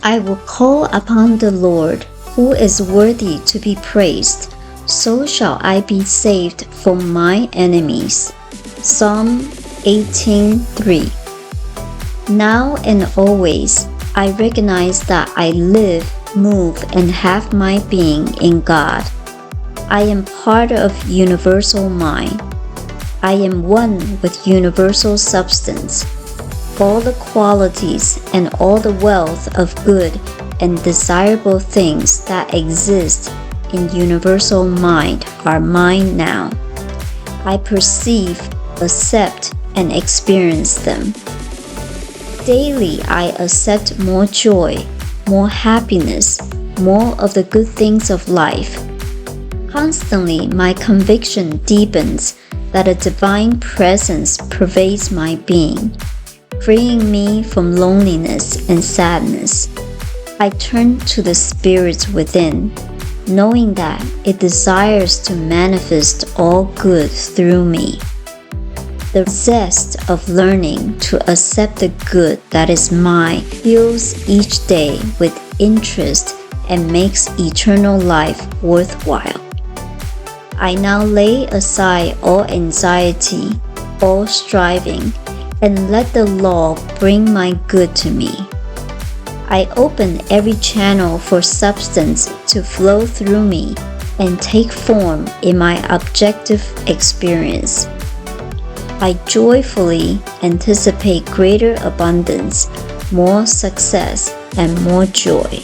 I will call upon the Lord, who is worthy to be praised. So shall I be saved from my enemies. Psalm 18:3. Now and always, I recognize that I live, move, and have my being in God. I am part of universal mind. I am one with universal substance. All the qualities and all the wealth of good and desirable things that exist in universal mind are mine now. I perceive, accept, and experience them. Daily I accept more joy, more happiness, more of the good things of life. Constantly my conviction deepens that a divine presence pervades my being, freeing me from loneliness and sadness. I turn to the Spirit within, knowing that it desires to manifest all good through me. The zest of learning to accept the good that is mine fuels each day with interest and makes eternal life worthwhile. I now lay aside all anxiety, all striving, and let the law bring my good to me. I open every channel for substance to flow through me and take form in my objective experience. I joyfully anticipate greater abundance, more success, and more joy.